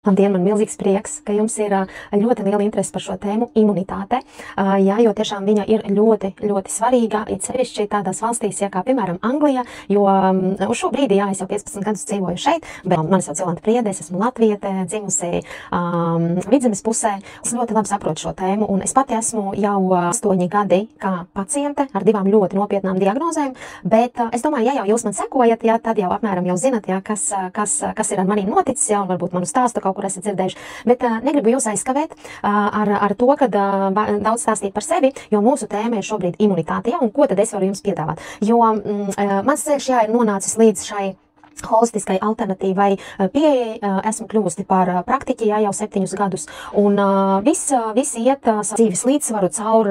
Labdien, man milzīgs prieks, ka jums ir ļoti liela interese par šo tēmu imunitāte, jā, jo tiešām viņa ir ļoti, ļoti svarīga, it sevišķi tādās valstīs, jā, kā piemēram Anglija, jo uz šo brīdi, jā, es jau 15 gadus dzīvoju šeit, bet mani sauc Jolanta Priede, es esmu latviete, dzimusi Vidzemes pusē, es ļoti labi saprotu šo tēmu, un es pati esmu jau 8 gadi kā paciente ar 2 ļoti nopietnām diagnozēm, bet es domāju, ja jau jūs man sekojat, jā, tad jau apmēram jau zinat, jā, kas ir ar manī noticis, jā, un varbūt manu stāstu kaut kur esat dzirdējuši, bet negribu jūs aizskavēt ar to, kad daudz stāstīt par sevi, jo mūsu tēma ir šobrīd imunitāte, ja, un ko tad es varu jums piedāvāt, jo mans ceļš, jā, ir nonācis līdz šai holistiskai alternatīvai pieejai, esmu kļuvusi par praktiķi, jā, jau 7 gadus, un visi iet dzīves līdzsvaru caur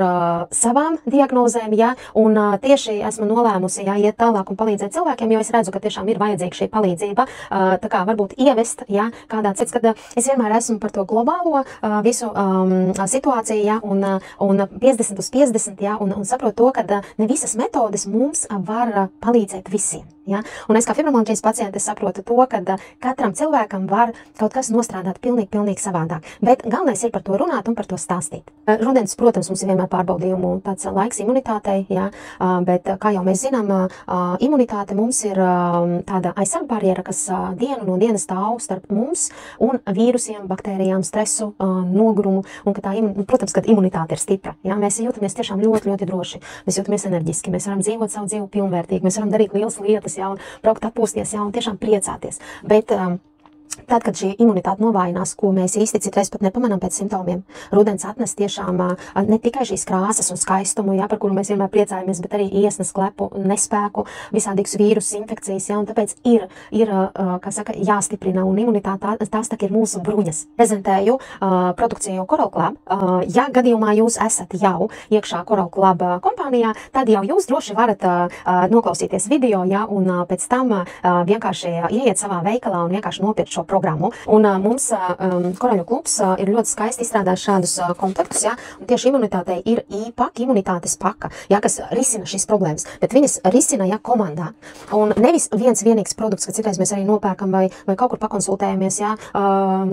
savām diagnozēm, jā, un tieši esmu nolēmusi, jā, iet tālāk un palīdzēt cilvēkiem, jo es redzu, ka tiešām ir vajadzīga šī palīdzība, tā kā varbūt ievest, jā, kādā cits, kad es vienmēr esmu par to globālo visu situāciju, jā, un 50 uz 50, jā, un saprotu to, ka ne visas metodes mums var palīdzēt visiem, jā, un es kā fibromialģijas pacients es saprotu to, ka katram cilvēkam var kaut kas nostrādāt pilnīgi savādāk. Bet galvenais ir par to runāt un par to stāstīt. Rudens, protams, mums ir vienmēr pārbaudījumu tāds laiks imunitātei, jā, bet, kā jau mēs zinām, imunitāte mums ir tāda aizsargbarjera, kas dienu no dienas stāv starp mums un vīrusiem, baktērijām, stresu, nogurumu, un ka tā, protams, kad imunitāte ir stipra, jā, mēs jūtamies tiešām ļoti droši, mēs jūtamies enerģiski, mēs varam dzīvot savu dzīvi pilnvērtīgi, mēs varam darīt lielas lietas, jā, un braukt atpūsties, jā, un tiešām priecāties, bet tad, kad šī imunitāte novājinās, ko mēs īsti citreiz pat nepamanām pēc simptomiem, rudens atnes tiešām ne tikai šīs krāsas un skaistumu, jā, par kuru mēs vienmēr priecājamies, bet arī iesnes klepu, nespēku, visādīgus vīrusus, infekcijas, jā, un tāpēc ir kā saka, jāstiprina, un imunitāte tās tak ir mūsu bruņas. Prezentēju produkciju Coral Club. Ja gadījumā jūs esat jau iekšā Coral Club kompānijā, tad jau jūs droši varat noklausīties video, jā, un pēc tam vienkārši ieiet savā veikalā un vienkārši nopirkt šo programmu. Un mums Koraļu klubs ir ļoti skaisti izstrādājis šādus komplektus, jā, un tieši imunitātei ir e-paka, imunitātes paka, jā, kas risina šīs problēmas, bet viņas risina, jā, komandā. Un nevis viens vienīgs produkts, ka citreiz mēs arī nopērkam vai kaut kur pakonsultējamies, jā,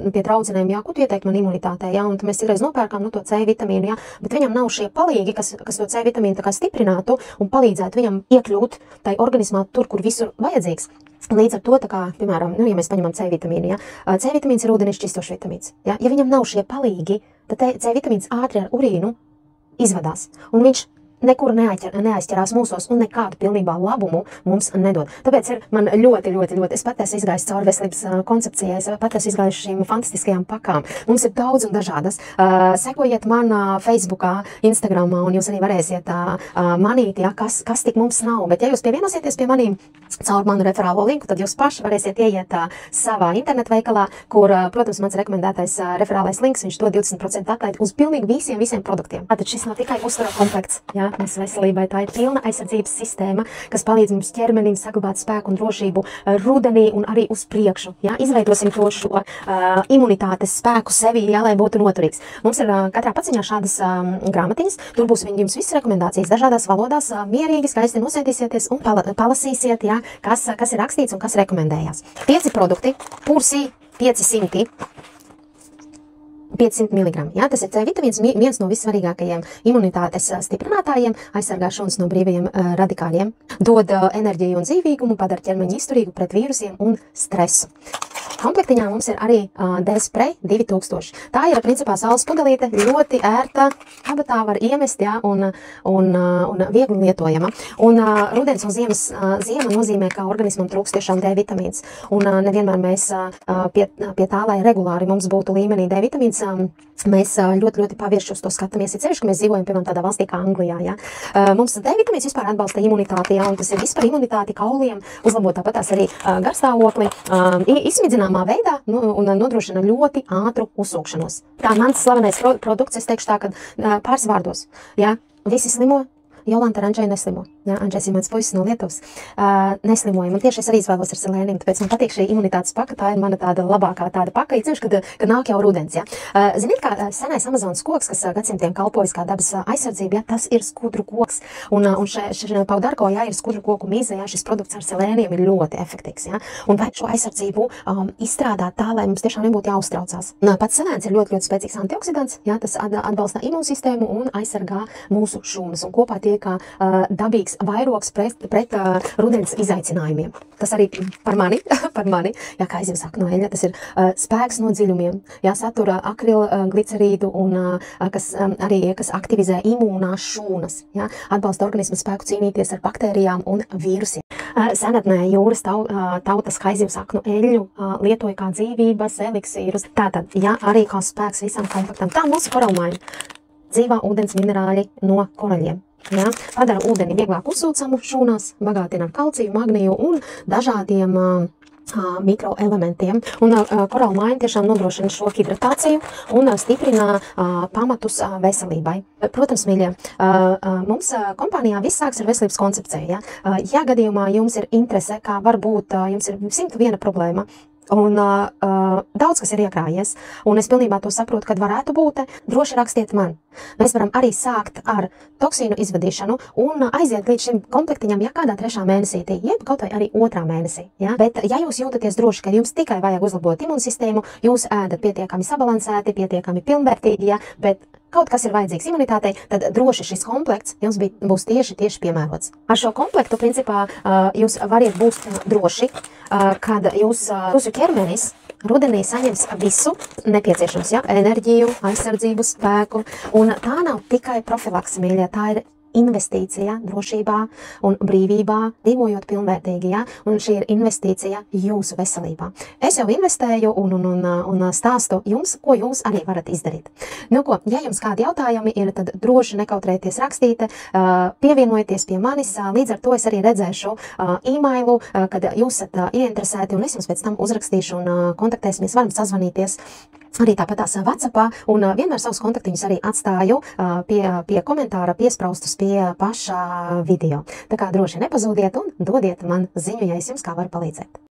pie draudzenēm, jā, ko tu ieteikt man imunitātei, jā, un mēs citreiz nopērkam, nu, to C vitamīnu, jā, bet viņam nav šie palīgi, kas to C vitamīnu tā kā stiprinātu un palīdzētu viņam iekļūt tai organismā tur, kur visur vajadzīgs. Līdz ar to, tā kā, piemēram, nu, ja mēs paņemam C vitamīnu, ja, C vitamīns ir ūdenis šķistošs vitamīns. Ja viņam nav šie palīgi, tad C vitamīns ātri ar urīnu izvadās, un viņš nekur neaizķerās mūsos un nekādu pilnībā labumu mums nedod. Tāpēc ir man ļoti, es pat esmu izgājis cauri veselības koncepcijai, es pat esmu izgājis šīm fantastiskajām pakām. Mums ir daudz un dažādas. Sekojiet man Facebookā, Instagramā, un jūs arī varēsiet manīt, ja, kas tik mums nav. Bet ja jūs pievienosieties pie manīm caur manu referālo linku, tad jūs paši varēsiet ieiet savā internetveikalā, kur, protams, mans rekomendētais referālais links, viņš dod 20% atlaidi uz pilnīgi visiem produktiem. Tātad šis nav tikai uzturu komplekts, jā, mūsu veselībai, tā ir pilna aizsardzības sistēma, kas palīdz mums ķermenim saglabāt spēku un drošību rudenī un arī uz priekšu. Jā, izveidosim to šo imunitātes spēku sevī, jā, lai būtu noturīgs. Mums ir katrā paciņā šādas grāmatiņas, tur būs jums visas rekomendācijas dažādās valodās, mierīgi, skaisti nosēdīsieties un palasīsiet, jā, kas ir rakstīts un kas rekomendējās. 5 produkti, Pursi 500 mg. Jā, tas ir C vitamīns, viens no vissvarīgākajiem imunitātes stiprinātājiem, aizsargā šūnas no brīvajiem radikāļiem, dod enerģiju un dzīvīgumu, padara ķermeņu izturīgu pret vīrusiem un stresu. Komplektiņā mums ir arī D-spray 2000. Tā ir, principā, saules pudelīte, ļoti ērta, kabatā var iemest, jā, un viegli lietojama. Un rudens un ziema nozīmē, ka organismam trūks tiešām D vitamīns. Un nevienmēr mēs pie tā, lai regulāri mums būtu līmenī D vitamīns, mēs ļoti pavirši uz to skatāmies. Ir sevišķi, ka mēs dzīvojam, piemēram, tādā valstī kā Anglijā, jā. Mums D vitamīns vispār atbalsta imunitāti, jā, un tas ir vispār imunitāti kauliem, uzlabot tāpatās arī garstāvokli, izsmidzināmā veidā, nu, un nodrošina ļoti ātru uzsūkšanos. Tā mans slavenais produkts, es teikšu tā, ka pāris vārdos, jā, visi slimo, Jolanta ar Andžeju neslimo. Jā, Andžejs ir mans puisis no Lietuvas. Neslimojumu. Un tieši es arī izvēlos ar selēniem, tāpēc man patīk šī imunitātes paka. Tā ir mana tāda labākā tāda paka, īpaši, kad nāk jau rudens. Jā. Ziniet, kā senais Amazonas koks, kas gadsimtiem kalpojas kā dabas aizsardzība, jā, tas ir skudru koks. Un Paudarko, jā, ir skudru koku mīze, jā, šis produkts ar selēniem ir ļoti efektīvs. Jā. Un vajag šo aizsardzību izstrādāt tā, lai mums tiešām nebūtu jāuztraucās. Pats selēns ir ļoti, ļoti spēcīgs antioksidants, jā, tas atbalsta imūnsistēmu un aizsargā mūsu šūnas. Un kopā tie kā dabīgs vairogs pret rudens izaicinājumiem. Tas arī par mani, jā, kā es jau saku no eļļa, tas ir spēks no dziļumiem, jā, satura akrilglicerīdu un kas aktivizē imūnās šūnas, jā, atbalsta organismu spēku cīnīties ar baktērijām un vīrusiem. Senatnē jūras tautas haizivju saknu eļļu lietoja kā dzīvības eliksīrus. Tātad, jā, arī kā spēks visam kompaktam. Tā mūsu koralmaiņa. Dzīvā ūdens minerāļi no koraļiem. Jā, padara ūdeni vieglāk uzsūcamu šūnās, bagātina kalciju, magniju un dažādiem mikroelementiem. Un koralmaiņa tiešām nodrošina šo hidratāciju un stiprina pamatus veselībai. Protams, mīļie, mums kompānijā viss sāks ar veselības koncepciju. Ja gadījumā jums ir interese, kā varbūt jums ir 101 problēma, un daudz kas ir iekrājies, un es pilnībā to saprotu, kad varētu būt, droši rakstiet man. Mēs varam arī sākt ar toksīnu izvadīšanu un aiziet līdz šim komplektiņam, ja kādā 3. mēnesītī, jeb kaut vai arī 2. mēnesī. Ja? Bet, ja jūs jūtaties droši, ka jums tikai vajag uzlabot imunsistēmu, jūs ēdat pietiekami sabalansēti, pietiekami pilnvērtīgi, ja? Bet kaut kas ir vajadzīgs imunitātei, tad droši šis komplekts jums būs tieši piemērots. Ar šo komplektu, principā, jūs variet būt droši, kad jūsu ķermenis rudenī saņems visu nepieciešams, ja? Enerģiju, aizsardzību, spēku, un tā nav tikai profilakse, mīļie, tā ir investīcija drošībā un brīvībā, dzīvojot pilnvērtīgi, ja? Un šī ir investīcija jūsu veselībā. Es jau investēju un stāstu jums, ko jūs arī varat izdarīt. Nu ko, ja jums kādi jautājumi ir, tad droši nekautrēties rakstīt, pievienojieties pie manis, līdz ar to es arī redzēšu e-mailu, kad jūs esat ieinteresēti, un es jums pēc tam uzrakstīšu un kontaktēsimies, varam sazvanīties. Arī tāpatās WhatsAppā, un vienmēr savus kontaktiņus arī atstāju pie komentāra piespraustus pie paša video. Tā kā droši nepazūdiet un dodiet man ziņu, ja es jums kā varu palīdzēt.